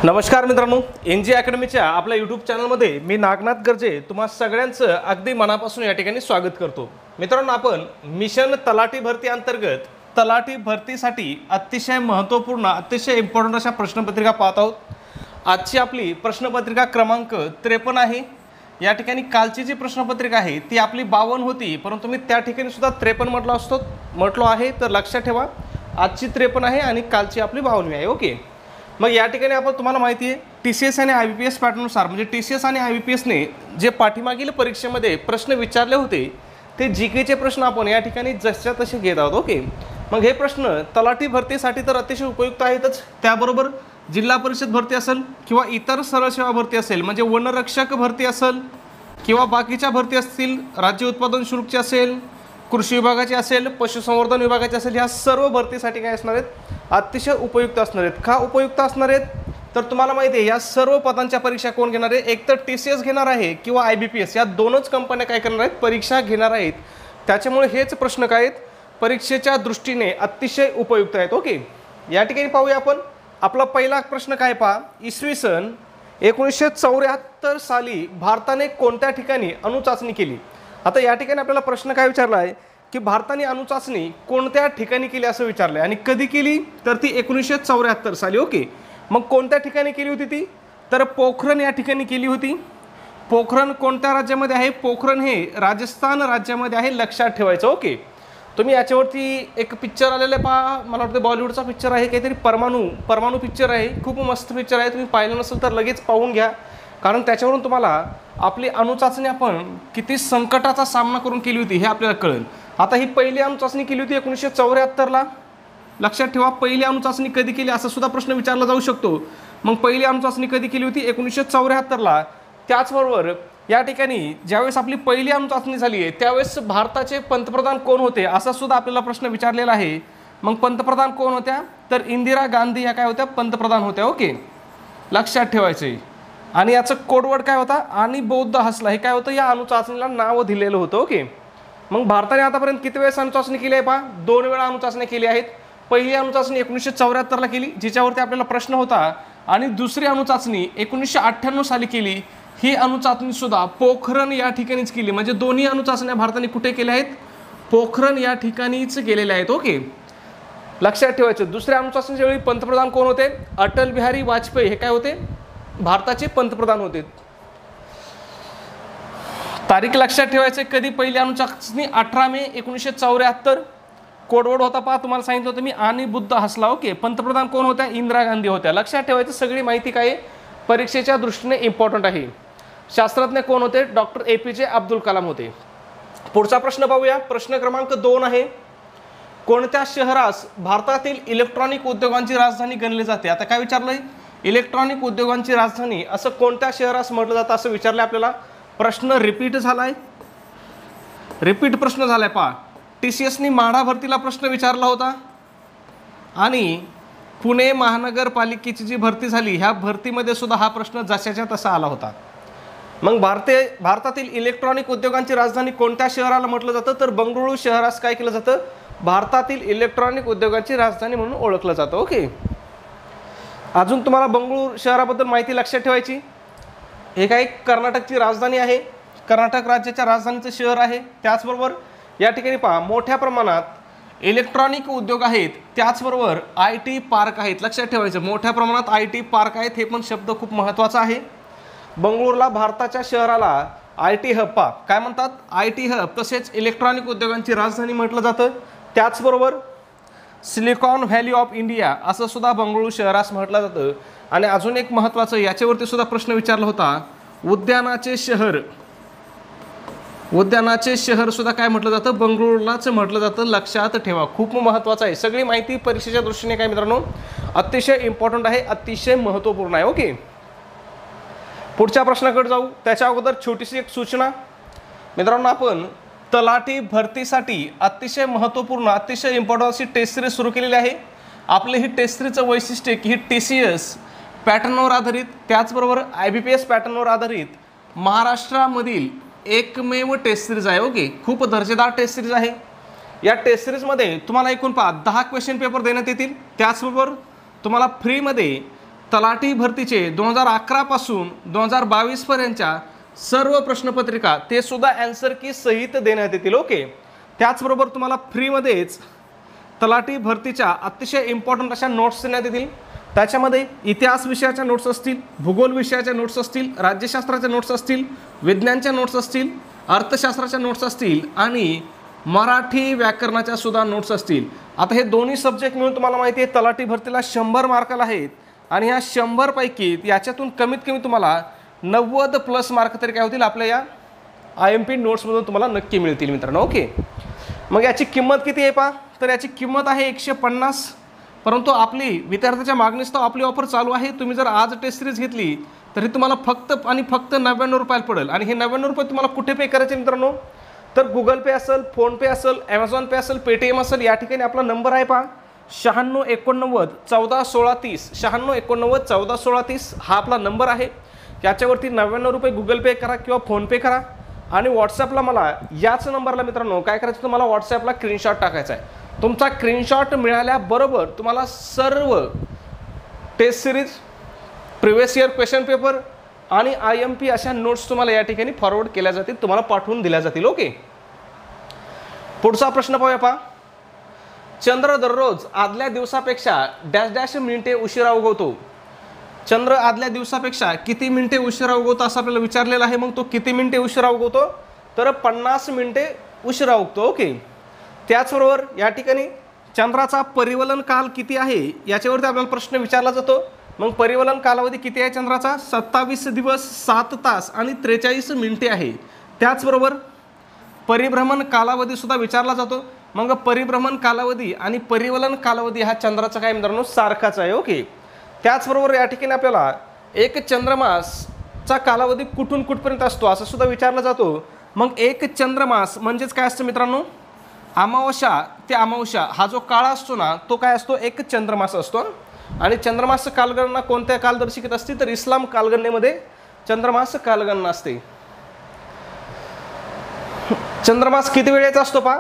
नमस्कार मित्रांनो, एनजी अकॅडमीच्या आपल्या यूट्यूब चॅनलमध्ये मी नागनाथ गर्जे तुम्हा सगळ्यांचं अगदी मनापासून या ठिकाणी स्वागत करतो। मित्रांनो, आपण मिशन तलाठी भरती अंतर्गत तलाठी भरतीसाठी अतिशय महत्त्वपूर्ण अतिशय इम्पॉर्टंट अशा प्रश्नपत्रिका पाहत आहोत। आजची आपली प्रश्नपत्रिका क्रमांक 53 आहे। या ठिकाणी कालची जी प्रश्नपत्रिका आहे ती आपली 52 होती, परंतु मी त्या ठिकाणी सुद्धा 53 म्हटलो आहे, तर लक्षात ठेवा आजची 53 आहे आणि कालची आपली 52 आहे। ओके, मग या ठिकाणी आपण तुम्हाला माहिती आहे TCS आणि IBPS पॅटर्ननुसार म्हणजे TCS आणि IBPS ने जे पाठीमागील परीक्षेमध्ये प्रश्न विचारले होते ते GK चे प्रश्न आपण या ठिकाणी जसच्या तसे घेत आहोत। ओके, मग हे प्रश्न तलाठी भरतीसाठी तर अतिशय उपयुक्त आहेतच, त्याबरोबर जिल्हा परिषद भरती असेल किंवा इतर सरळ सेवा भरती असेल म्हणजे वनरक्षक भरती असेल किंवा बाकीच्या भरती असतील, राज्य उत्पादन शुल्कचे असेल, कृषी विभागाचे असेल, पशुसंवर्धन विभागाचे असेल, या सर्व भरतीसाठी काय असणार आहेत, अतिशय उपयुक्त असणार आहेत। का उपयुक्त असणार आहेत, तर तुम्हाला माहिती आहे या सर्व पदांच्या परीक्षा कोण घेणार आहे, एक तर TCS घेणार आहे किंवा IBPS, या दोनच कंपन्या काय करणार आहेत, परीक्षा घेणार आहेत। त्याच्यामुळे हेच प्रश्न काय आहेत, परीक्षेच्या दृष्टीने अतिशय उपयुक्त आहेत। ओके, या ठिकाणी पाहूया आपण आपला पहिला प्रश्न काय पहा, इसवी सन 1974 साली भारताने कोणत्या ठिकाणी अणुचाचणी केली। आता या ठिकाणी आपल्याला प्रश्न काय विचारला आहे की भारताने अणुचाचणी कोणत्या ठिकाणी केली असं विचारलं आहे आणि कधी केली, तर ती 1974 साली। ओके, मग कोणत्या ठिकाणी केली होती ती, तर पोखरण या ठिकाणी केली होती। पोखरण कोणत्या राज्यामध्ये आहे, पोखरण हे राजस्थान राज्यामध्ये आहे, लक्षात ठेवायचं। ओके, तुम्ही याच्यावरती एक पिक्चर आलेलं आहे पहा, मला वाटतं बॉलिवूडचा पिक्चर आहे काहीतरी, परमाणू पिक्चर आहे, खूप मस्त पिक्चर आहे। तुम्ही पाहिलं नसेल तर लगेच पाहून घ्या, कारण त्याच्यावरून तुम्हाला आपली अणुचाचणी आपण किती संकटाचा सामना करून केली होती हे आपल्याला कळेल। आता ही पहिली अणुचाचणी केली होती 1974ला, लक्षात ठेवा। पहिली अणुचाचणी कधी केली असा सुद्धा प्रश्न विचारला जाऊ शकतो। मग पहिली अणुचाचणी कधी केली होती, 1974ला। त्याचबरोबर या ठिकाणी ज्यावेळेस आपली पहिली अणुचाचणी झाली आहे त्यावेळेस भारताचे पंतप्रधान कोण होते असा सुद्धा आपल्याला प्रश्न विचारलेला आहे। मग पंतप्रधान कोण होत्या, तर इंदिरा गांधी या काय होत्या, पंतप्रधान होत्या। ओके, लक्षात ठेवायचे। आणि याचं कोडवर्ड काय होता, आणि बौद्ध हसला, हे काय होतं, या अणुचाचणीला नाव दिलेलं होतं। ओके, मग भारताने आतापर्यंत किती वेळेस अणुचाचणी केली आहे पहा, 2 वेळा अणुचाचणी केली आहेत। पहिली अणुचाचणी 1974ला केली जिच्यावरती आपल्याला प्रश्न होता, आणि दुसरी अणुचाचणी 1998 साली केली। ही अणुचाचणी सुद्धा पोखरण या ठिकाणीच केली, म्हणजे दोन्ही अणुचाचण्या भारताने कुठे केल्या आहेत, पोखरण या ठिकाणीच केलेल्या आहेत। ओके, लक्षात ठेवायचं। दुसऱ्या अणुचाचणीच्या वेळी पंतप्रधान कोण होते, अटल बिहारी वाजपेयी हे काय होते, भारताचे पंतप्रधान होते। तारीख लक्षात ठेवायचे, कधी पहिली अणुचाचणी 18 मे 1974। कोडवर्ड होता पहा, तुम्हाला सांगितलं होतं मी, आणि बुद्ध हसला। ओके, पंतप्रधान कोण होत्या, इंदिरा गांधी होत्या। लक्षात ठेवायचं, सगळी माहिती काय परीक्षेच्या दृष्टीने इम्पॉर्टंट आहे। शास्त्रज्ञ कोण होते, डॉक्टर APJ अब्दुल कलाम होते। पुढचा प्रश्न पाहूया, प्रश्न क्रमांक 2 आहे, कोणत्या शहरास भारतातील इलेक्ट्रॉनिक उद्योगांची राजधानी गणली जाते। आता काय विचारलंय, इलेक्ट्रॉनिक उद्योगांची राजधानी असं कोणत्या शहरास म्हटलं जातं असं विचारलं आपल्याला। प्रश्न रिपीट झालाय, रिपीट प्रश्न झालाय पहा। TCS ने माढा भरतीला प्रश्न विचारला होता आणि पुणे महानगरपालिकेची जी भरती झाली ह्या भरतीमध्ये सुद्धा हा प्रश्न जशाच्या तसा आला होता। मग भारतातील इलेक्ट्रॉनिक उद्योगांची राजधानी कोणत्या शहराला म्हटलं जातं, तर बंगळुरू शहरास काय केलं जातं, भारतातील इलेक्ट्रॉनिक उद्योगांची राजधानी म्हणून ओळखलं जातं। ओके, अजून तुम्हाला बंगळुरू शहराबद्दल माहिती लक्षात ठेवायची, हे काय कर्नाटकची राजधानी आहे, कर्नाटक राज्याच्या राजधानीचं शहर आहे। त्याचबरोबर या ठिकाणी पहा मोठ्या प्रमाणात इलेक्ट्रॉनिक उद्योग आहेत, त्याचबरोबर IT पार्क आहेत। लक्षात ठेवायचं, मोठ्या प्रमाणात IT पार्क आहेत, हे पण शब्द खूप महत्त्वाचा आहे। बंगळुरूला भारताच्या शहराला IT हब पहा काय म्हणतात, IT हब तसेच इलेक्ट्रॉनिक उद्योगांची राजधानी म्हटलं जातं। त्याचबरोबर सिलिकॉन व्हॅली ऑफ इंडिया असं सुद्धा बंगळुरू शहरास म्हटलं जातं। आणि अजून एक महत्त्वाचं याच्यावरती सुद्धा प्रश्न विचारला होता, उद्यानाचे शहर सुद्धा काय म्हटलं जातं, बंगळुरूलाच म्हटलं जातं। लक्षात ठेवा, खूप महत्त्वाचं आहे। सगळी माहिती परीक्षेच्या दृष्टीने काय मित्रांनो अतिशय इम्पॉर्टंट आहे, अतिशय महत्त्वपूर्ण आहे। ओके, पुढच्या प्रश्नाकडे जाऊ त्याच्या अगोदर छोटीशी एक सूचना मित्रांनो, आपण तलाठी भरतीसाठी अतिशय महत्त्वपूर्ण अतिशय इम्पॉर्टंट अशी टेस्ट सिरीज सुरू केलेली आहे। आपली ही टेस्ट सिरीजचं वैशिष्ट्य की ही TCS पॅटर्नवर आधारित, त्याचबरोबर IBPS पॅटर्नवर आधारित महाराष्ट्रामधील एकमेव टेस्ट सिरीज आहे। ओके, खूप दर्जेदार टेस्ट सिरीज आहे। या टेस्ट सिरीजमध्ये तुम्हाला एकूण 10 क्वेश्चन पेपर देण्यात येतील, त्याचबरोबर तुम्हाला फ्रीमध्ये तलाठी भरतीचे 2011 पासून 2022 पर्यंतच्या सर्व प्रश्नपत्रिका ते सुद्धा आन्सर की सहित देण्यात येतील. ओके. त्याचबरोबर तुम्हाला फ्रीमध्येच तलाठी भरतीच्या अतिशय इम्पॉर्टंट अशा नोट्स देण्यात येतील. त्याच्यामध्ये इतिहास विषयाच्या नोट्स असतील, भूगोल विषयाच्या नोट्स असतील, राज्यशास्त्राच्या नोट्स असतील, विज्ञानच्या नोट्स असतील, अर्थशास्त्राच्या नोट्स असतील आणि मराठी व्याकरणाच्या सुद्धा नोट्स असतील. आता हे दोन्ही सब्जेक्ट मिळून तुम्हाला माहिती आहे तलाठी भरतीला 100 मार्काला आहेत आणि ह्या 100 पैकी याच्यातून कमीत कमी तुम्हाला 90+ मार्क तरी काय होतील आपल्या या IMP नोट्समधून तुम्हाला नक्की मिळतील मित्रांनो. ओके. मग याची किंमत किती आहे पहा, तर याची किंमत आहे 150. परंतु आपली विद्यार्थ्याच्या मागणीस्तव आपली ऑफर चालू आहे. तुम्ही जर आज टेस्ट सिरीज घेतली तरी तुम्हाला फक्त आणि फक्त 99 रुपयाला पडेल. आणि हे 99 रुपये तुम्हाला कुठे पे करायचे मित्रांनो, तर गुगल पे असेल, फोनपे असेल, ॲमेझॉन पे असेल, पेटीएम असेल. या ठिकाणी आपला नंबर आहे पहा 9689141630. 9689141630 हा आपला नंबर आहे. याच्यावरती 99 रुपये गुगल पे करा किंवा फोनपे करा आणि व्हॉट्सॲपला मला याच नंबरला मित्रांनो काय करायचं, तुम्हाला व्हॉट्सॲपला स्क्रीनशॉट टाकायचा आहे. तुमचा स्क्रीनशॉट मिळाल्याबरोबर तुम्हाला सर्व test series, previous year question paper आणि IMP अशा नोट्स तुम्हाला या ठिकाणी फॉरवर्ड केल्या जातील, तुम्हाला पाठवून दिल्या जातील. ओके. पुढचा प्रश्न पाहूया पहा. चंद्र दररोज आदल्या दिवसापेक्षा डॅश डॅश मिनिटे उशिरा उगवतो. चंद्र आदल्या दिवसापेक्षा किती मिनिटे उशिरा उगवतो असं आपल्याला विचारलेलं आहे. मग तो किती मिनिटे उशिरा उगवतो, तर 50 मिनिटे उशिरा उगतो. ओके. त्याचबरोबर या ठिकाणी चंद्राचा परिवलन काल किती आहे याच्यावरती आपल्याला प्रश्न विचारला जातो. मग परिवलन कालावधी किती आहे चंद्राचा, 27 दिवस 7 तास आणि 43 मिनिटे आहे. त्याचबरोबर परिभ्रमण कालावधी सुद्धा विचारला जातो. मग परिभ्रमण कालावधी आणि परिवलन कालावधी हा चंद्राचा काय मित्रांनो सारखाच आहे. ओके. त्याचबरोबर या ठिकाणी आपल्याला एक चंद्रमासचा कालावधी कुठून कुठपर्यंत असतो असं सुद्धा विचारला जातो. मग एक चंद्रमास म्हणजेच काय असतं मित्रांनो, अमावस्या ते अमावस्या हा जो काळ असतो ना तो काय असतो, एक चंद्रमास असतो. आणि चंद्रमास कालगणना कोणत्या कालदर्शिकेत असते, तर इस्लाम कालगणनेमध्ये चंद्रमास कालगणना असते. चंद्रमास किती वेळेचा असतो पहा,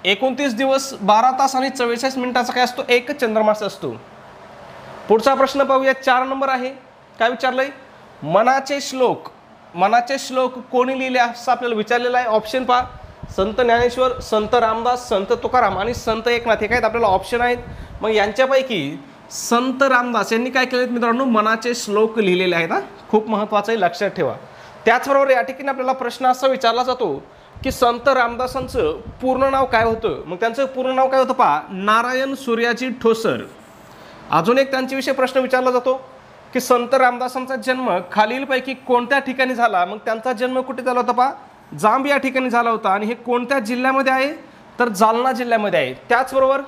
29 दिवस 12 तास आणि 44 मिनिटाचा काय असतो, एक चंद्रमास असतो. पुढचा प्रश्न पाहूया, 4 नंबर आहे. काय विचारलंय, मनाचे श्लोक कोणी लिहिले असं आपल्याला विचारलेलं आहे. ऑप्शन पहा, संत ज्ञानेश्वर, संत रामदास, संत तुकाराम आणि संत एकनाथ. हे काय आपल्याला ऑप्शन आहेत. मग यांच्यापैकी संत रामदास यांनी काय केलेत मित्रांनो, मनाचे श्लोक लिहिलेले आहेत. खूप महत्त्वाचं आहे, लक्षात ठेवा. त्याचबरोबर या ठिकाणी आपल्याला प्रश्न असा विचारला जातो की संत रामदासांचं पूर्ण नाव काय होतं. मग त्यांचं पूर्ण नाव काय होतं पहा, नारायण सूर्याजी ठोसर. अजून एक त्यांच्याविषयी प्रश्न विचारला जातो की संत रामदासांचा जन्म खालीलपैकी कोणत्या ठिकाणी झाला. मग त्यांचा जन्म कुठे झाला होता पहा, जांब या ठिकाणी झाला होता. आणि हे कोणत्या जिल्ह्यामध्ये आहे, तर जालना जिल्ह्यामध्ये आहे. त्याचबरोबर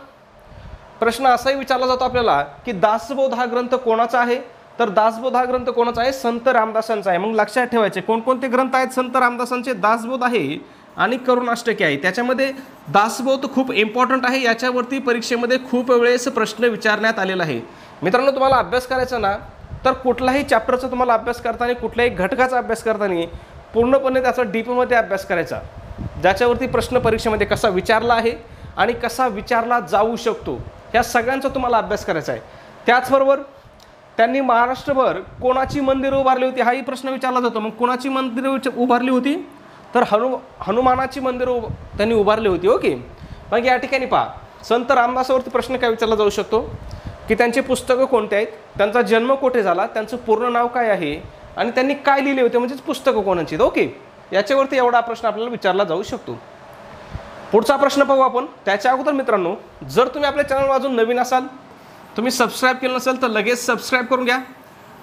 प्रश्न असाही विचारला जातो आपल्याला की दासबोध हा ग्रंथ कोणाचा आहे, तर दासबोध हा ग्रंथ कोणाचा आहे, संत रामदासांचा आहे. मग लक्षात ठेवायचे कोणकोणते ग्रंथ आहेत संत रामदासांचे, दासबोध आहे आणि करुणाष्टके आहे. त्याच्यामध्ये दासबोध खूप इम्पॉर्टंट आहे, याच्यावरती परीक्षेमध्ये खूप वेळेस प्रश्न विचारण्यात आलेला आहे. मित्रांनो तुम्हाला अभ्यास करायचा ना, तर कुठलाही चॅप्टरचा तुम्हाला अभ्यास करताना, कुठल्याही घटकाचा अभ्यास करताना पूर्णपणे त्याचा डीपमध्ये अभ्यास करायचा, ज्याच्यावरती प्रश्न परीक्षेमध्ये कसा विचारला आहे आणि कसा विचारला जाऊ शकतो, ह्या सगळ्यांचा तुम्हाला अभ्यास करायचा आहे. त्याचबरोबर त्यांनी महाराष्ट्रभर कोणाची मंदिरं उभारली होती हाही प्रश्न विचारला जातो. मग कोणाची मंदिरं उभारली होती, तर हनुमानाची मंदिरं त्यांनी उभारली होती. ओके. मग या ठिकाणी पहा, संत रामदासावरती प्रश्न काय विचारला जाऊ शकतो की त्यांची पुस्तकं कोणती आहेत, त्यांचा जन्म कुठे झाला, त्यांचं पूर्ण नाव काय आहे आणि त्यांनी काय लिहिले होते, म्हणजेच पुस्तकं कोणाची. ओके. याच्यावरती एवढा प्रश्न आपल्याला विचारला जाऊ शकतो. पुढचा प्रश्न पाहू आपण. त्याच्या अगोदर मित्रांनो, जर तुम्ही आपल्या चॅनल अजून नवीन असाल, तुम्ही सबस्क्राईब केलं नसेल तर लगेच सबस्क्राईब करून घ्या.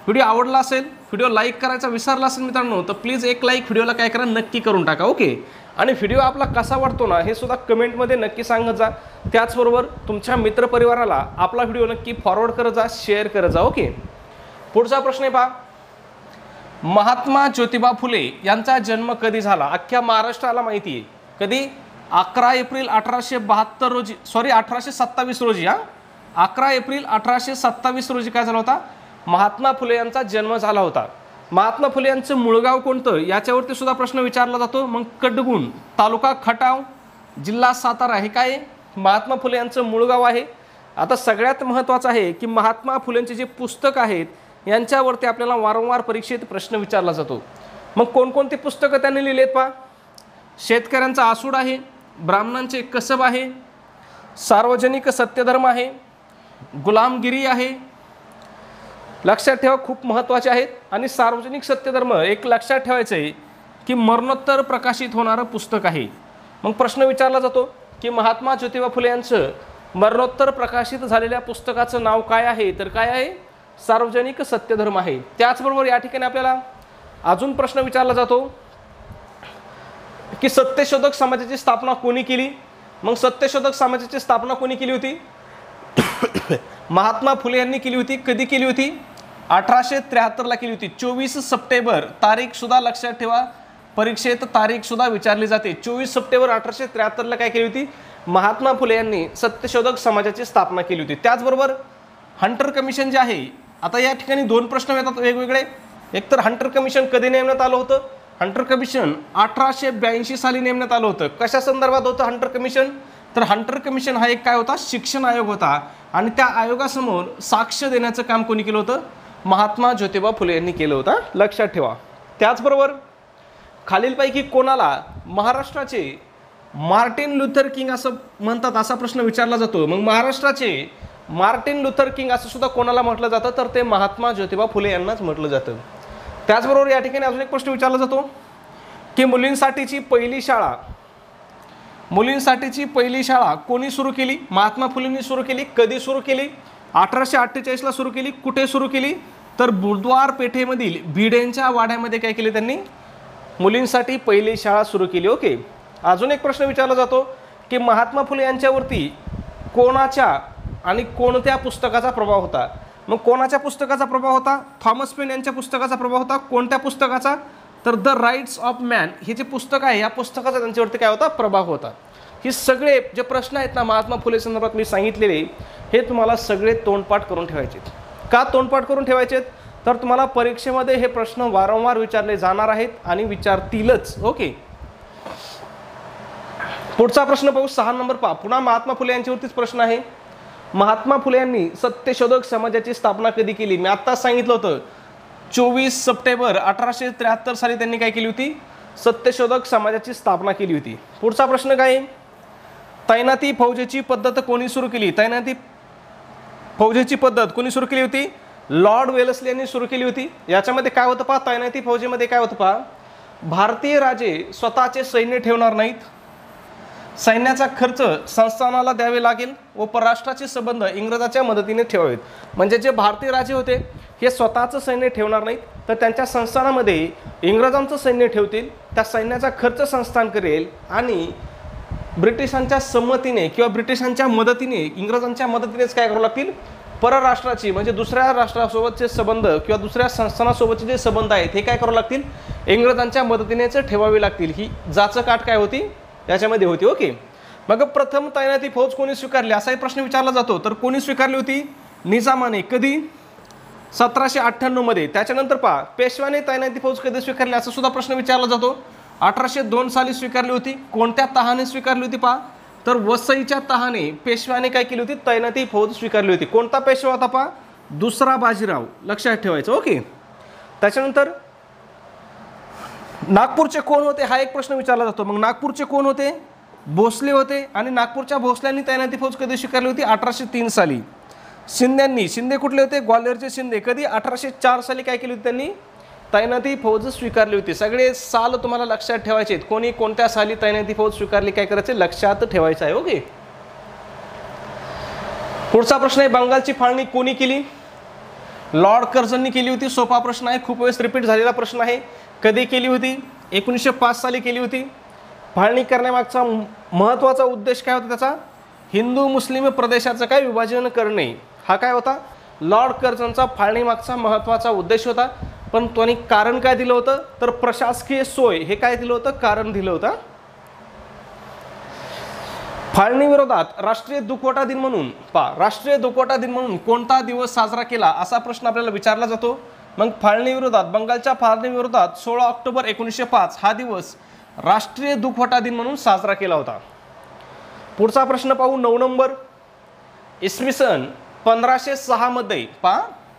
व्हिडिओ आवडला असेल, व्हिडिओ लाईक करायचा विसरला असेल मित्रांनो, तर प्लीज एक लाईक व्हिडिओला काय करा, नक्की करून टाका. ओके. आणि व्हिडिओ आपला कसा वाटतो ना हे सुद्धा कमेंटमध्ये नक्की सांगत जा. त्याचबरोबर तुमच्या मित्रपरिवाराला आपला व्हिडिओ नक्की फॉरवर्ड करत जा, शेअर करत जा. ओके. पुढचा प्रश्न आहे पहा, महात्मा ज्योतिबा फुले यांचा जन्म कधी झाला. अख्ख्या महाराष्ट्राला माहिती आहे. कधी, 11 एप्रिल 1872 रोजी, 1827 रोजी. 11 एप्रिल 1827 रोजी काय झाला होता, महात्मा फुले यांचा जन्म झाला होता. महात्मा फुले यांचं मूळगाव कोणतं याच्यावरती सुद्धा प्रश्न विचारला जातो. मग कडगुण, तालुका खटाव, जिल्हा सातारा हे काय, महात्मा फुले यांचं मूळगाव आहे. आता सगळ्यात महत्त्वाचं आहे की महात्मा फुलेंचे जे पुस्तक आहेत यांच्यावरती आपल्याला वारंवार परीक्षेत प्रश्न विचारला जातो. मग कोणकोणती पुस्तकं त्यांनी लिहिलेत पहा. शेतकऱ्यांचा आसूड आहे, ब्राह्मणांचे कसब आहे, सार्वजनिक सत्यधर्म आहे, गुलामगिरी आहे. लक्षात ठेवा, खूप महत्त्वाचे आहेत. आणि सार्वजनिक सत्यधर्म एक लक्षात ठेवायचं आहे की मरणोत्तर प्रकाशित होणारं पुस्तक आहे. मग प्रश्न विचारला जातो की महात्मा ज्योतिबा फुले यांचं मरणोत्तर प्रकाशित झालेल्या पुस्तकाचं नाव काय आहे, तर काय आहे, सार्वजनिक सत्यधर्म आहे. त्याचबरोबर या ठिकाणी आपल्याला अजून प्रश्न विचारला जातो की सत्यशोधक समाजाची स्थापना कोणी केली. मग सत्यशोधक समाजाची स्थापना कोणी केली होती, महात्मा फुले यांनी केली होती. कधी केली होती, 1873 केली होती. 24 सप्टेंबर, तारीख सुद्धा लक्षात ठेवा, परीक्षेत तारीख सुद्धा विचारली जाते. 24 सप्टेंबर 1873 काय केली होती, महात्मा फुले यांनी सत्यशोधक समाजाची स्थापना केली होती. त्याचबरोबर हंटर कमिशन जे आहे, आता या ठिकाणी दोन प्रश्न येतात वेगवेगळे. एकतर हंटर कमिशन कधी नेमण्यात आलं होतं, हंटर कमिशन 1882 साली नेमण्यात आलं होतं. कशा संदर्भात होतं हंटर कमिशन, तर हंटर कमिशन हा एक काय होता, शिक्षण आयोग होता. आणि त्या आयोगासमोर साक्ष देण्याचं काम कोणी केलं होतं, महात्मा ज्योतिबा फुले यांनी केलं होतं, लक्षात ठेवा. त्याचबरोबर खालीलपैकी कोणाला महाराष्ट्राचे मार्टिन लुथर किंग असं म्हणतात, असा प्रश्न विचारला जातो. मग महाराष्ट्राचे मार्टिन लुथर किंग असं सुद्धा कोणाला म्हटलं जातं, तर ते महात्मा ज्योतिबा फुले यांनाच म्हटलं जातं. त्याचबरोबर या ठिकाणी अजून एक प्रश्न विचारला जातो की मुलींसाठीची पहिली शाळा कोणी सुरू केली, महात्मा फुलेंनी सुरू केली. कधी सुरू केली, 1848 सुरू केली. कुठे सुरू केली, तर बुधवार पेठेमधील भिडेंच्या वाड्यामध्ये काय केली त्यांनी, मुलींसाठी पहिली शाळा सुरू केली. ओके. अजून एक प्रश्न विचारला जातो की महात्मा फुले यांच्यावरती कोणाच्या आणि कोणत्या पुस्तकाचा प्रभाव होता. मग कोणाच्या पुस्तकाचा प्रभाव होता, थॉमस पेन यांच्या पुस्तकाचा प्रभाव होता. कोणत्या पुस्तकाचा, तर द राईट्स ऑफ मॅन हे जे पुस्तक आहे, या पुस्तकाचा त्यांच्यावरती काय होता, प्रभाव होता. हे सगळे जे प्रश्न आहेत ना महात्मा फुले संदर्भात मी सांगितलेले, हे तुम्हाला सगळे तोंडपाठ करून ठेवायचे. का तोंडपाठ करून ठेवायचे, तर तुम्हाला परीक्षेमध्ये हे प्रश्न वारंवार विचारले जाणार आहेत आणि विचारतीलच. ओके. पुढचा प्रश्न पाहू, 6 नंबर पहा. पुन्हा महात्मा फुले यांच्यावरतीच प्रश्न आहे. महात्मा फुले यांनी सत्यशोधक समाजाची स्थापना कधी केली. मी आत्ताच सांगितलं होतं, 24 सप्टेंबर 1873 साली त्यांनी काय केली होती, सत्यशोधक समाजाची स्थापना केली होती. पुढचा प्रश्न काय, तैनाती फौजेची पद्धत कोणी सुरू केली. तैनाती फौजेची पद्धत कोणी सुरू केली होती, लॉर्ड वेल्सली यांनी सुरू केली होती. याच्यामध्ये काय होतं पहा, तैनाती फौजेमध्ये काय होतं पहा, भारतीय राजे स्वतःचे सैन्य ठेवणार नाहीत, सैन्याचा खर्च संस्थानाला द्यावे लागेल व परराष्ट्राचे संबंध इंग्रजाच्या मदतीने ठेवावेत. म्हणजे जे भारतीय राजे होते हे स्वतःचं सैन्य ठेवणार नाहीत, तर त्यांच्या संस्थानामध्ये इंग्रजांचं सैन्य ठेवतील. त्या सैन्याचा खर्च संस्थान करेल आणि ब्रिटिशांच्या संमतीने किंवा ब्रिटिशांच्या मदतीने, इंग्रजांच्या मदतीनेच काय करावं लागतील, परराष्ट्राची म्हणजे दुसऱ्या राष्ट्रासोबतचे संबंध किंवा दुसऱ्या संस्थानासोबतचे जे संबंध आहेत हे काय करावं लागतील, इंग्रजांच्या मदतीनेच ठेवावे लागतील. ही जाचकाट काय होती, याच्यामध्ये होती. ओके. मग प्रथम तैनाती फौज कोणी स्वीकारली असाही प्रश्न विचारला जातो. तर कोणी स्वीकारली होती, निजामाने. कधी, 1798 मध्ये. त्याच्यानंतर पहा, पेशव्याने तैनाती फौज कधी स्वीकारली असा सुद्धा प्रश्न विचारला जातो. 1802 साली स्वीकारली होती. कोणत्या तहाने स्वीकारली होती पहा, तर वसईच्या तहाने पेशव्याने काय केली होती, तैनाती फौज स्वीकारली होती. कोणता पेशवा होता पहा, दुसरा बाजीराव, लक्षात ठेवायचं. ओके. त्याच्यानंतर नागपूरचे कोण होते हा एक प्रश्न विचारला जातो. मग नागपूरचे कोण होते, भोसले होते. आणि नागपूरच्या भोसल्यांनी तैनाती फौज कधी स्वीकारली होती, 1803 साली. शिंदे कुठले होते, ग्वाल्हेरचे शिंदे. कधी, 1804 साली काय केली होती त्यांनी, तैनाती फौज स्वीकारली होती. सगळे साल तुम्हाला लक्षात ठेवायचे आहेत, कोणी कोणत्या साली तैनाती फौज स्वीकारली काय करायचे, लक्षात ठेवायचं आहे. ओके. पुढचा प्रश्न आहे, बंगालची फाळणी कोणी केली, लॉर्ड कर्झननी केली होती. सोपा प्रश्न आहे, खूप वेळेस रिपीट झालेला प्रश्न आहे. कधी केली होती, 1905 साली केली होती. फाळणी करण्यामागचा महत्त्वाचा उद्देश काय होता त्याचा, हिंदू मुस्लिम प्रदेशाचं काय विभाजन करणे, हा काय होता लॉर्ड कर्झनचा फाळणी मागचा महत्त्वाचा उद्देश होता. पण त्यांनी कारण काय दिलं होतं, तर प्रशासकीय सोय हे काय दिलं होतं, कारण दिलं होतं. फाळणी विरोधात राष्ट्रीय दुखवटा दिन म्हणून राष्ट्रीय दुखवटा दिन म्हणून कोणता दिवस साजरा केला असा प्रश्न आपल्याला विचारला जातो. मग फाळणी विरोधात, बंगालच्या फाळणी विरोधात 16 ऑक्टोबर 1905 हा दिवस राष्ट्रीय दुखवटा दिन म्हणून साजरा केला होता. पुढचा प्रश्न पाहू, 9 नंबर. इसवी सन 1506 मध्ये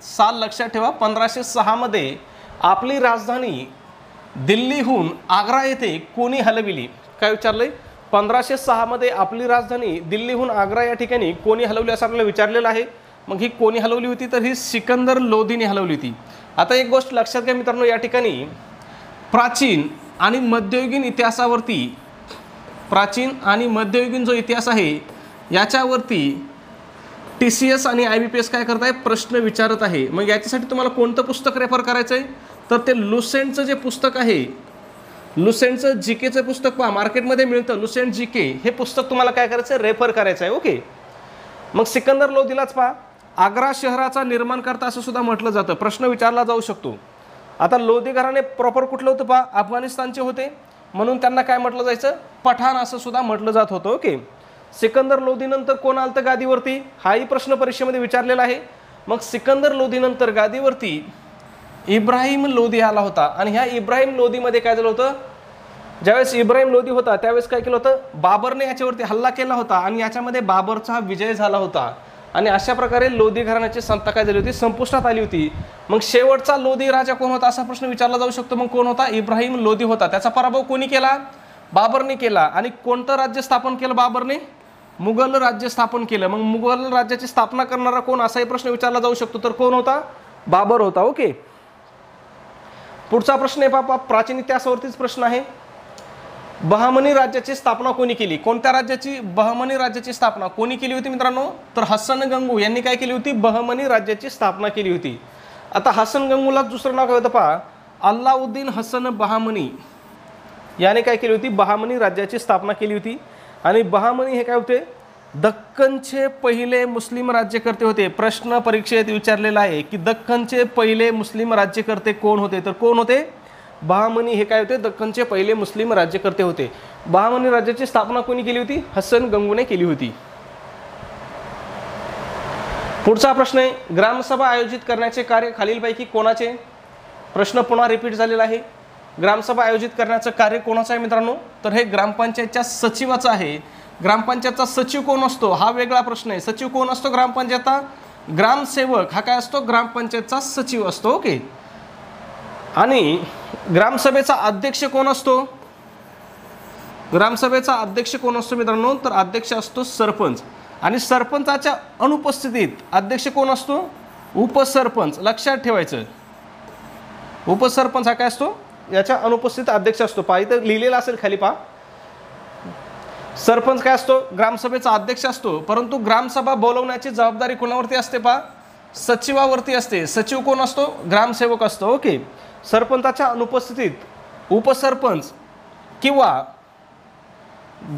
साल लक्षात ठेवा, 1506 मध्ये आपली राजधानी दिल्लीहून आग्रा येथे कोणी हलविली? काय विचारलंय? 1506 मध्ये आपली राजधानी दिल्लीहून आग्रा या ठिकाणी कोणी हलवली असं आपल्याला विचारलेलं आहे. मग ही कोणी हलवली होती? तर ही सिकंदर लोधीने हलवली होती. आता एक गोष्ट लक्षात घ्या मित्रांनो, या ठिकाणी प्राचीन आणि मध्ययुगीन इतिहासावरती, प्राचीन आणि मध्ययुगीन जो इतिहास आहे याच्यावरती TCS आणि IBPS काय करत आहे? प्रश्न विचारत आहे. मग याच्यासाठी तुम्हाला कोणतं पुस्तक रेफर करायचं आहे? तर ते लुसेंटचं जे पुस्तक आहे, लुसेंटचं GKचं पुस्तक पहा, मार्केटमध्ये मिळतं लुसेंट GK, हे पुस्तक तुम्हाला काय करायचं आहे? रेफर करायचं आहे. ओके. मग सिकंदर लोधीलाच पहा आग्रा शहराचा निर्माणकर्ता असं सुद्धा म्हटलं जातं. प्रश्न विचारला जाऊ शकतो. आता लोधी घराणे प्रॉपर कुठलं होतं पहा? अफगाणिस्तानचे होते, म्हणून त्यांना काय म्हटलं जायचं? पठाण असं सुद्धा म्हटलं जात होतं. ओके. सिकंदर लोधीनंतर कोण आलं गादीवरती? हाही प्रश्न परीक्षेमध्ये विचारलेला आहे. मग सिकंदर लोधीनंतर गादीवरती इब्राहिम लोधी आला होता. आणि ह्या इब्राहिम लोधीमध्ये काय झालं होतं? ज्यावेळेस इब्राहिम लोधी होता त्यावेळेस काय केलं होतं? बाबरने याच्यावरती हल्ला केला होता आणि याच्यामध्ये बाबरचा विजय झाला होता. आणि अशा प्रकारे लोधी घराण्याची सत्ता काय झाली होती? संपुष्टात आली होती. मग शेवटचा लोधी राजा कोण होता असा प्रश्न विचारला जाऊ शकतो. मग कोण होता? इब्राहिम लोधी होता. त्याचा पराभव कोणी केला? बाबरने केला. आणि कोणतं राज्य स्थापन केलं बाबरने? मुघल राज्य स्थापन केलं. मग मुघल राज्याची स्थापना करणारा कोण असाही प्रश्न विचारला जाऊ शकतो. तर कोण होता? बाबर होता. ओके. पुढचा प्रश्न आहे पापा, प्राचीन इतिहासावरतीच प्रश्न आहे. बहमनी राज्याची स्थापना कोणी केली? कोणत्या राज्याची? बहमनी राज्याची स्थापना कोणी केली होती मित्रांनो? तर हसन गंगू यांनी काय केली होती? बहमनी राज्याची स्थापना केली होती. आता हसन गंगूला दुसरं नाव काय होतं पहा? अल्लाउद्दीन हसन बहामनी याने काय केली होती? बहामनी राज्याची स्थापना केली होती. आणि बहामनी हे काय होते? दख्खनचे पहिले मुस्लिम राज्यकर्ते होते. प्रश्न परीक्षेत विचारलेला आहे की दख्खनचे पहिले मुस्लिम राज्यकर्ते कोण होते? तर कोण होते? बहामनी हे काय होते? दख्खनचे पहिले मुस्लिम राज्यकर्ते होते. बहामनी राज्याची स्थापना कोणी केली होती? हसन गंगूने केली होती. पुढचा प्रश्न आहे, ग्रामसभा आयोजित करण्याचे कार्य खालीलपैकी कोणाचे? प्रश्न पुन्हा रिपीट झालेला आहे. ग्रामसभा आयोजित करण्याचं कार्य कोणाचं आहे मित्रांनो? तर हे ग्रामपंचायतच्या सचिवाचं आहे. ग्रामपंचायतचा सचिव कोण असतो हा वेगळा प्रश्न आहे. सचिव कोण असतो ग्रामपंचायतचा? ग्रामसेवक हा काय असतो? ग्रामपंचायतचा सचिव असतो. ओके. आणि ग्रामसभेचा अध्यक्ष कोण असतो? ग्रामसभेचा अध्यक्ष कोण असतो मित्रांनो? तर अध्यक्ष असतो सरपंच. आणि सरपंचाच्या अनुपस्थितीत अध्यक्ष कोण असतो? उपसरपंच. लक्षात ठेवायचं, उपसरपंच हा काय असतो? याच्या अनुपस्थित अध्यक्ष असतो. पहा इथं लिहिलेलं असेल खाली पहा. सरपंच काय असतो? ग्रामसभेचा अध्यक्ष असतो. परंतु ग्रामसभा बोलवण्याची जबाबदारी कोणावरती असते पहा? सचिवावरती असते. सचिव कोण असतो? ग्रामसेवक असतो. ओके. सरपंचाच्या अनुपस्थितीत उपसरपंच किंवा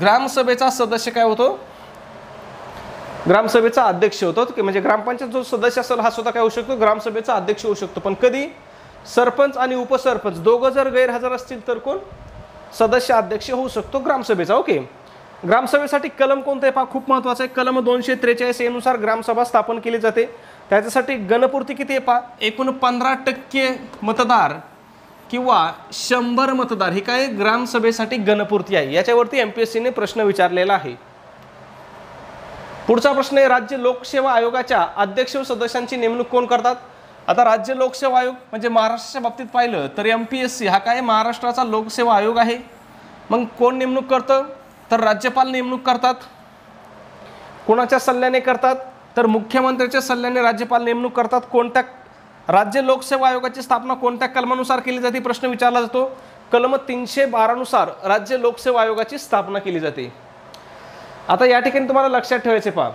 ग्रामसभेचा सदस्य काय होतो? ग्रामसभेचा अध्यक्ष होतो. म्हणजे ग्रामपंचायत जो सदस्य असेल हा सुद्धा काय होऊ शकतो? ग्रामसभेचा अध्यक्ष होऊ शकतो. पण कधी? सरपंच आणि उपसरपंच दोघं जर गैरहजर असतील तर कोण? सदस्य अध्यक्ष होऊ शकतो ग्रामसभेचा. ओके. ग्रामसभेसाठी कलम कोणतं आहे पहा? खूप महत्त्वाचं आहे. कलम 243 नुसार ग्रामसभा स्थापन केली जाते. त्याच्यासाठी गणपूर्ती किती आहे पहा? एकूण 15% मतदार किंवा 100 मतदार ही काय ग्रामसभेसाठी गणपूर्ती आहे. याच्यावरती MPSCने प्रश्न विचारलेला आहे. पुढचा प्रश्न आहे, राज्य लोकसेवा आयोगाच्या अध्यक्ष व सदस्यांची नेमणूक कोण करतात? आता राज्य लोकसेवा आयोग म्हणजे महाराष्ट्राच्या बाबतीत पाहिलं तर MPSC हा काय महाराष्ट्राचा लोकसेवा आयोग आहे. मग कोण नेमणूक करतं? तर राज्यपाल नेमणूक करतात. कोणाच्या सल्ल्याने करतात? तर मुख्यमंत्र्याच्या सल्ल्याने राज्यपाल नेमणूक करतात. कोणत्या राज्य लोकसेवा आयोगाची स्थापना कोणत्या कलमानुसार केली जाते प्रश्न विचारला जातो? कलम 312 नुसार राज्य लोकसेवा आयोगाची स्थापना केली जाते. आता या ठिकाणी तुम्हाला लक्षात ठेवायचे पहा,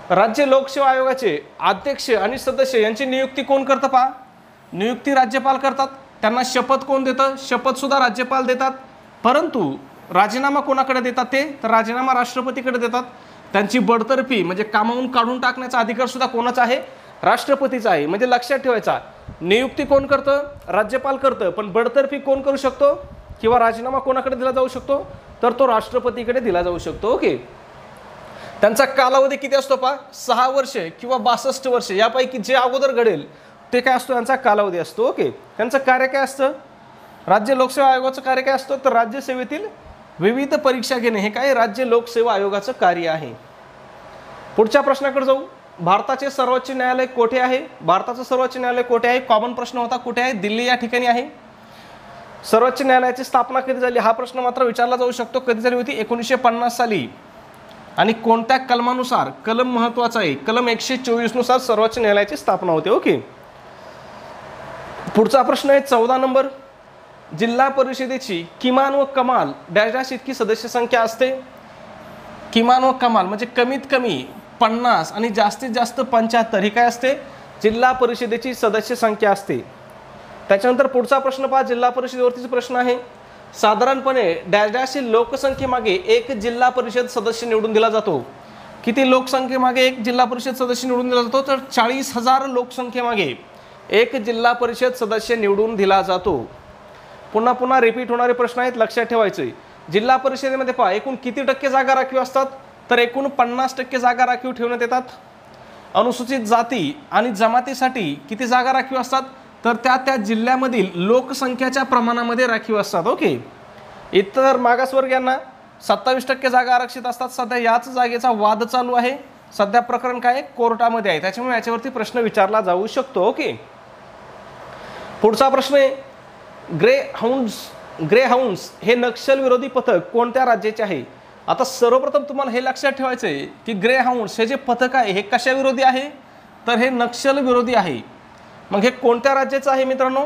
राज्य लोकसेवा आयोगाचे अध्यक्ष आणि सदस्य यांची नियुक्ती कोण करतं पहा? नियुक्ती राज्यपाल करतात. त्यांना शपथ कोण देतं? शपथ सुद्धा राज्यपाल देतात. परंतु राजीनामा कोणाकडे देतात ते? तर राजीनामा राष्ट्रपतीकडे देतात. त्यांची बडतर्फी म्हणजे कामावून काढून टाकण्याचा अधिकार सुद्धा कोणाचा आहे? राष्ट्रपतीचा आहे. म्हणजे लक्षात ठेवायचा, नियुक्ती कोण करतं? राज्यपाल करतं. पण बडतर्फी कोण करू शकतो किंवा राजीनामा कोणाकडे दिला जाऊ शकतो? तर तो राष्ट्रपतीकडे दिला जाऊ शकतो. ओके. त्यांचा कालावधी किती असतो पहा? 6 वर्ष किंवा 62 वर्ष यापैकी जे अगोदर घडेल ते काय असतो? यांचा कालावधी असतो. ओके. त्यांचं कार्य काय असतं? राज्य लोकसेवा आयोगाचं कार्य काय असतं? तर राज्यसेवेतील विविध परीक्षा घेणे हे काय राज्य लोकसेवा आयोगाचं कार्य आहे. पुढच्या प्रश्नाकडे जाऊ. भारताचे सर्वोच्च न्यायालय कोठे आहे? भारताचं सर्वोच्च न्यायालय कोठे आहे? कॉमन प्रश्न होता. कुठे आहे? दिल्ली या ठिकाणी आहे. सर्वोच्च न्यायालयाची स्थापना कधी झाली हा प्रश्न मात्र विचारला जाऊ शकतो. कधी झाली होती? 1950 साली. आणि कोणत्या कलमानुसार? कलम महत्वाचा आहे. कलम 124 नुसार सर्वोच्च न्यायालयाची स्थापना होते. ओके. पुढचा प्रश्न आहे 14 नंबर. जिल्हा परिषदेची किमान व कमाल डॅश डॅश इतकी सदस्य संख्या असते. किमान व कमाल म्हणजे कमीत कमी 50 आणि जास्तीत जास्त 75 ही काय असते? जिल्हा परिषदेची सदस्य संख्या असते. त्याच्यानंतर पुढचा प्रश्न पहा. जिल्हा परिषदेवरतीच प्रश्न आहे. साधारणपणे डॅश डॅश लोकसंख्येमागे एक जिल्हा परिषद सदस्य निवडून दिला जातो. किती लोकसंख्येमागे एक जिल्हा परिषद सदस्य निवडून दिला जातो? तर 40,000 लोकसंख्येमागे एक जिल्हा परिषद सदस्य निवडून दिला जातो. पुन्हा पुन्हा रिपीट होणारे प्रश्न आहेत, लक्षात ठेवायचे. जिल्हा परिषदेमध्ये पहा एकूण किती टक्के जागा राखीव असतात? तर एकूण 50% जागा राखीव ठेवण्यात येतात. अनुसूचित जाती आणि जमातीसाठी किती जागा राखीव असतात? तर त्या जिल्ह्यामधील लोकसंख्येच्या प्रमाणामध्ये राखीव असतात. ओके. इतर मागासवर्गीयांना 27% जागा आरक्षित असतात. सध्या याच जागेचा वाद चालू आहे. सध्या प्रकरण काय कोर्टामध्ये आहे, त्याच्यामुळे याच्यावरती प्रश्न विचारला जाऊ शकतो. ओके. पुढचा प्रश्न आहे ग्रे हाऊंड्स हे नक्षल विरोधी पथक कोणत्या राज्याचे आहे? आता सर्वप्रथम तुम्हाला हे लक्षात ठेवायचं आहे की ग्रे हाऊंड्स हे जे पथक आहे हे कशा विरोधी आहे? तर हे नक्षल विरोधी आहे. मग हे कोणत्या राज्याचं आहे मित्रांनो?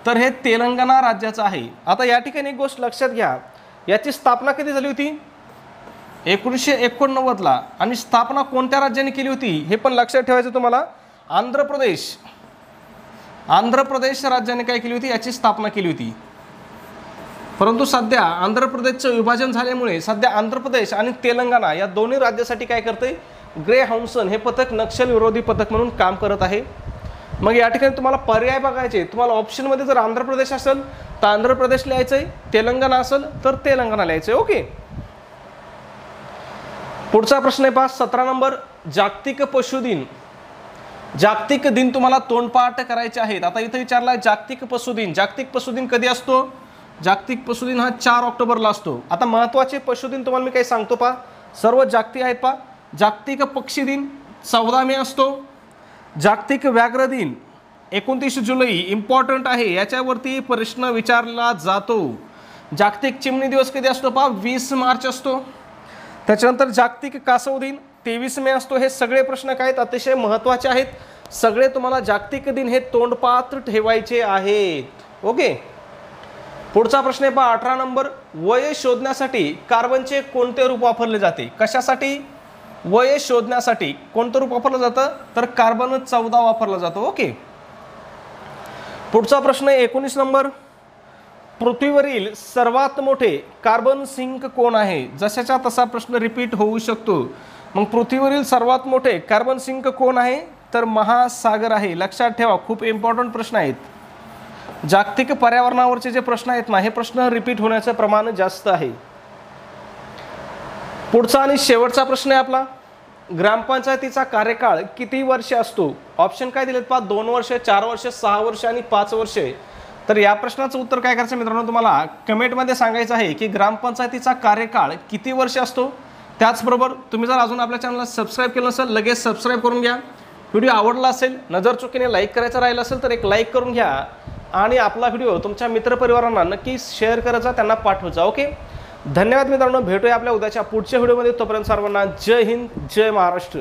तर हे तेलंगणा राज्याचं आहे. आता या ठिकाणी एक गोष्ट लक्षात घ्या, याची स्थापना कधी झाली होती? 1989 ला. आणि स्थापना कोणत्या राज्याने केली होती हे पण लक्षात ठेवायचं तुम्हाला. आंध्र प्रदेश राज्याने काय केली होती? याची स्थापना केली होती. परंतु सध्या आंध्र प्रदेशचं विभाजन झाल्यामुळे सध्या आंध्र प्रदेश आणि तेलंगणा या दोन्ही राज्यासाठी काय करते? ग्रे हाऊंड्स हे पथक नक्षल विरोधी पथक म्हणून काम करत आहे. मग या ठिकाणी तुम्हाला पर्याय बघायचे. तुम्हाला ऑप्शनमध्ये जर आंध्र प्रदेश असेल तर आंध्र प्रदेश लिहायचंय, तेलंगणा असेल तर तेलंगणा लिहायचंय. ओके. पुढचा प्रश्न आहे 17 नंबर. जागतिक पशु दिन. जागतिक दिन तुम्हाला तोंडपाठ करायचे आहेत. आता इथे विचारलाय जागतिक पशु दिन. जागतिक पशु दिन कधी असतो? जागतिक पशु दिन हा 4 ऑक्टोबरला असतो. आता महत्त्वाचे पशु दिन तुम्हाला मी काही सांगतो पहा. सर्व जागतिक आहेत पहा. जागतिक पक्षी दिन 14 मे असतो. जागतिक व्याघ्र दिन 29 जुलै इम्पॉर्टंट आहे, याच्यावरती प्रश्न विचारला जातो. जागतिक चिमणी दिवस कधी असतो पहा? 20 मार्च असतो. त्याच्यानंतर जागतिक कासव दिन 23 मे असतो. हे सगळे प्रश्न काय आहेत? अतिशय महत्त्वाचे आहेत. सगळे तुम्हाला जागतिक दिन हे तोंडपाठ ठेवायचे आहेत. ओके. पुढचा प्रश्न आहे पहा 18 नंबर. वय शोधण्यासाठी कार्बनचे कोणते रूप वापरले जाते? कशासाठी? वय शोधण्यासाठी कोणतं रूप वापरलं जातं? तर कार्बन 14 वापरला जातो. ओके. पुढचा प्रश्न आहे 19 नंबर. पृथ्वीवरील सर्वात मोठे कार्बन सिंक कोण आहे? जशाच्या तसा प्रश्न रिपीट होऊ शकतो. मग पृथ्वीवरील सर्वात मोठे कार्बन सिंक कोण आहे? तर महासागर आहे. लक्षात ठेवा, खूप इम्पॉर्टंट प्रश्न आहेत. जागतिक पर्यावरणावरचे जे प्रश्न आहेत ना, हे प्रश्न रिपीट होण्याचं प्रमाण जास्त आहे. पुढचा आणि शेवटचा प्रश्न आहे आपला. ग्रामपंचायतीचा कार्यकाळ किती वर्ष असतो? ऑप्शन काय दिलेत पहा. 2 वर्ष, 4 वर्ष, 6 वर्ष आणि 5 वर्षे. तर या प्रश्नाचं उत्तर काय करायचं मित्रांनो? तुम्हाला कमेंटमध्ये सांगायचं आहे की ग्रामपंचायतीचा कार्यकाळ किती वर्ष असतो. त्याचबरोबर तुम्ही जर अजून आपल्या चॅनलला सबस्क्राईब केलं नसेल लगेच सबस्क्राईब करून घ्या. व्हिडिओ आवडला असेल, नजर चुकीने लाईक करायचा राहिला असेल तर एक लाईक करून घ्या आणि आपला व्हिडिओ तुमच्या मित्रपरिवारांना नक्की शेअर करायचा, त्यांना पाठवायचा. ओके. धन्यवाद मित्रांनो. भेटूया आपल्या उद्याच्या पुढच्या व्हिडिओमध्ये. तोपर्यंत सर्वांना जय हिंद, जय महाराष्ट्र.